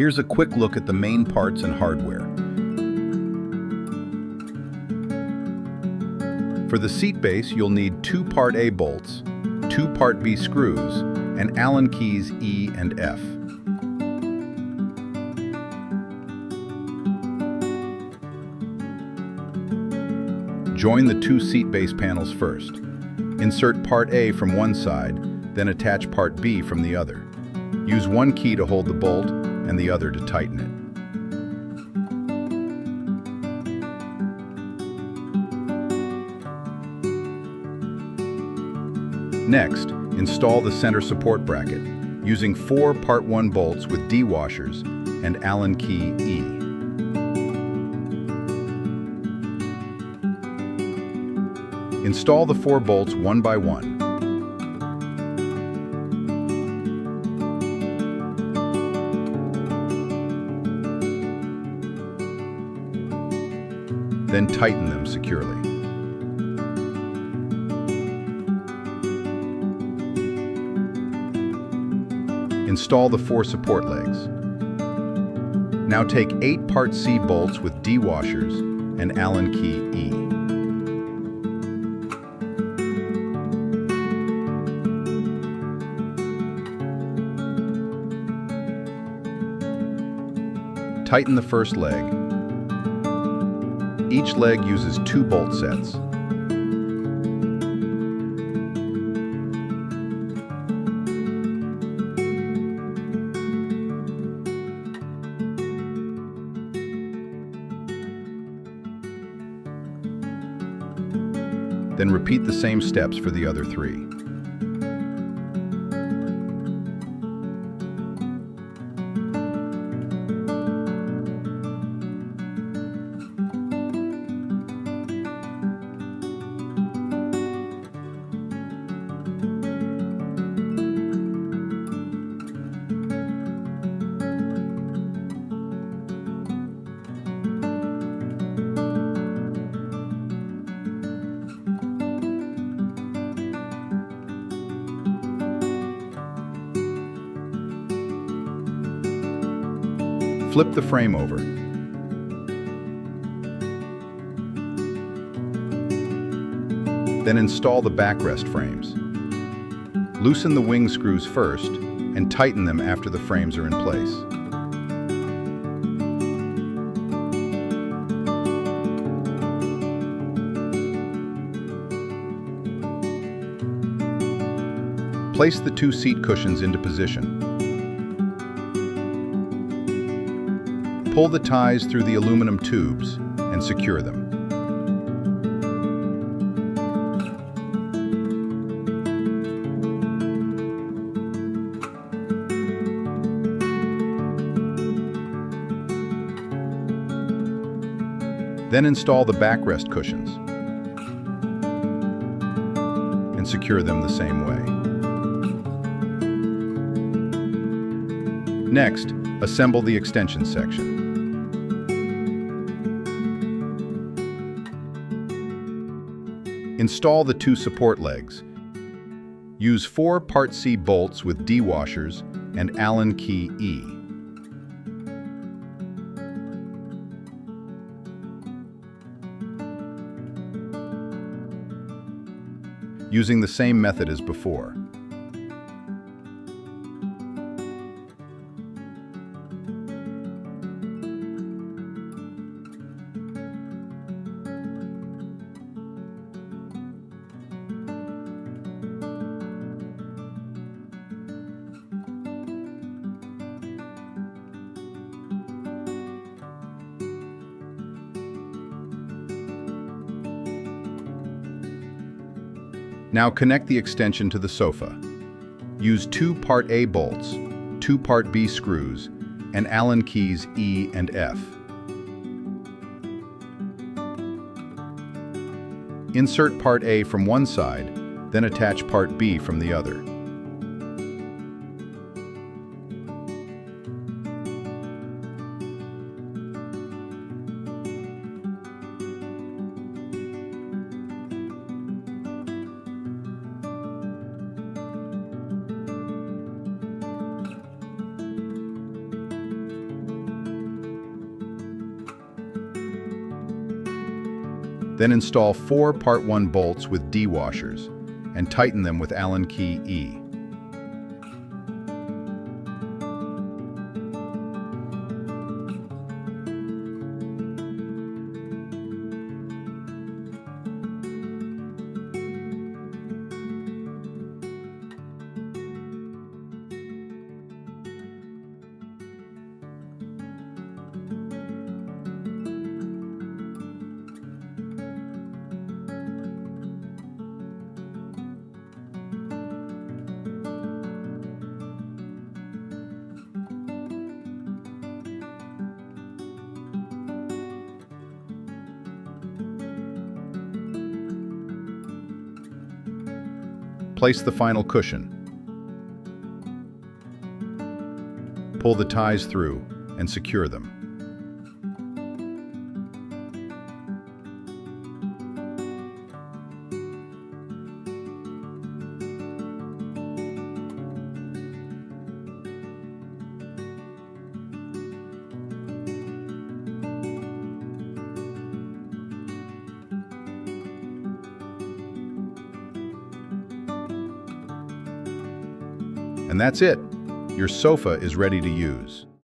Here's a quick look at the main parts and hardware. For the seat base, you'll need 2 Part A bolts, 2 Part B screws, and Allen keys E and F. Join the 2 seat base panels first. Insert Part A from one side, then attach Part B from the other. Use one key to hold the bolt and the other to tighten it. Next, install the center support bracket using 4 Part 1 bolts with D washers and Allen key E. Install the 4 bolts one by one. Then tighten them securely. Install the 4 support legs. Now take 8 Part C bolts with D washers and Allen key E. Tighten the first leg. Each leg uses 2 bolt sets. Then repeat the same steps for the other 3. Flip the frame over. Then install the backrest frames. Loosen the wing screws first and tighten them after the frames are in place. Place the 2 seat cushions into position. Pull the ties through the aluminum tubes and secure them. Then install the backrest cushions and secure them the same way. Next, assemble the extension section. Install the 2 support legs. Use 4 Part C bolts with D washers and Allen key E. Using the same method as before. Now connect the extension to the sofa. Use 2 Part A bolts, 2 Part B screws, and Allen keys E and F. Insert Part A from one side, then attach Part B from the other. Then install 4 Part 1 bolts with D washers and tighten them with Allen key E. Place the final cushion. Pull the ties through and secure them. And that's it. Your sofa is ready to use.